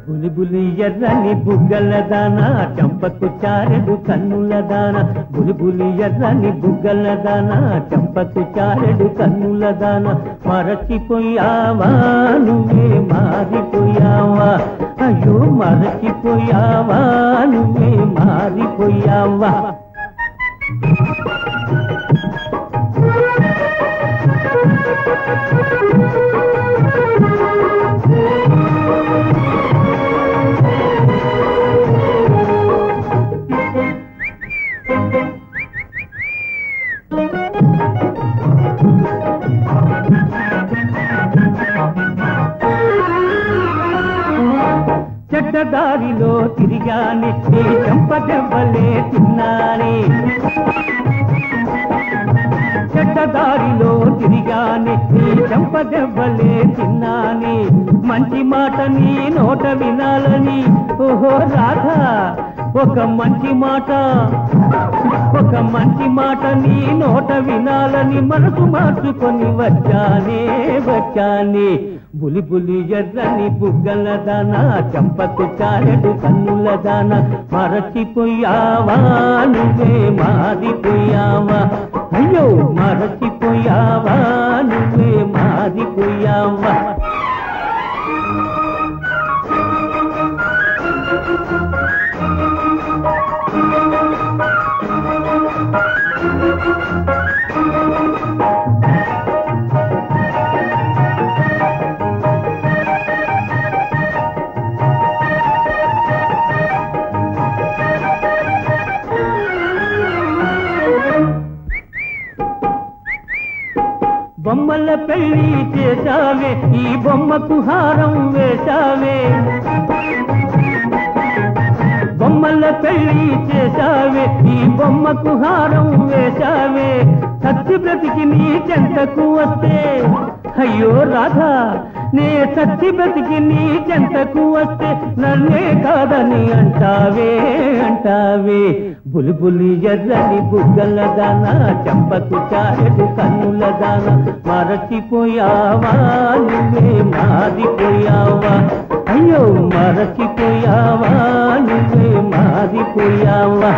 బులిబులి ఎర్రని బుగ్గల దాన చంపకు చారెడు కన్నుల దాన బులిబులి ఎర్రని బుగ్గల దాన చంపకు చారెడు కన్నుల దాన మరచిపోయావా నువ్వే మారిపోయావా అయ్యో మరచిపోయావా నువ్వే మారిపోయావా చెడ్డదారిలో తిరిగానే నీ చెంపదెవ్వలే తిన్నానే చెడ్డదారిలో తిరిగానే నీ చెంపదెవ్వలే తిన్నానే మంచి మాట నీ నోట వినాలని ఓహో రాధా ఒక మంచి మాట నీ నోట వినాలని మనసు మార్చుకొని వచ్చానే బులిబులి ఎర్రని బుగ్గల దాన చంపకు చారెడు కన్నుల దాన మరచిపోయావా నువ్వే మారిపోయావా అయ్యో మరచిపోయావా నువ్వే మారిపోయావా బొమ్మల పెళ్లి చేశావే ఈ బొమ్మకు హారం వేశావే బొమ్మల పెళ్లి చేశావే ఈ బొమ్మకు హారం వేశావే సత్య బ్రతికి నీ చెంతకు వస్తే అయ్యో రాధా నే సత్య బ్రతికి నీ చెంతకు వస్తే నన్నే కాదని అంటావే బులిబులి ఎర్రని బుగ్గల దాన చంపకు చారెడు కన్నుల దాన మరచిపోయావా నువ్వే మారిపోయావా అయ్యో మరచిపోయావా నువ్వే మారిపోయావా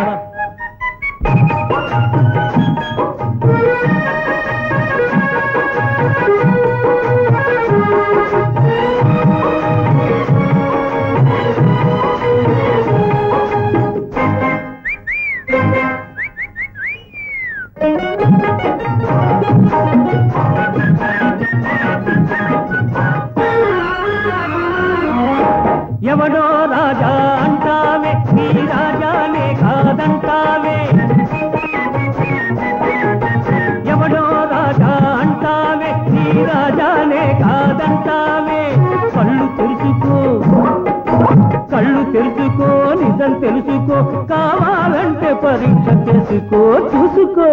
ఎవడో రాజా అంటావే నీ రాజానే కాదంటావే ఎవడో రాజా అంటావే నీ రాజానే కాదంటావే కళ్ళు తెరుచుకో నిజం తెలుసుకో కావాలంటే పరీక్ష చేసుకో చూసుకో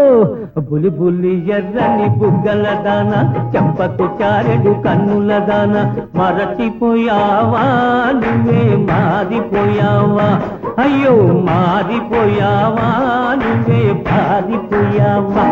బులిబులి ఎర్రని బుగ్గల దాన చంపకు చారెడు కన్నుల దాన మరచిపోయావా నువ్వే మారిపోయావా అయ్యో మారిపోయావా నువ్వే మారిపోయావా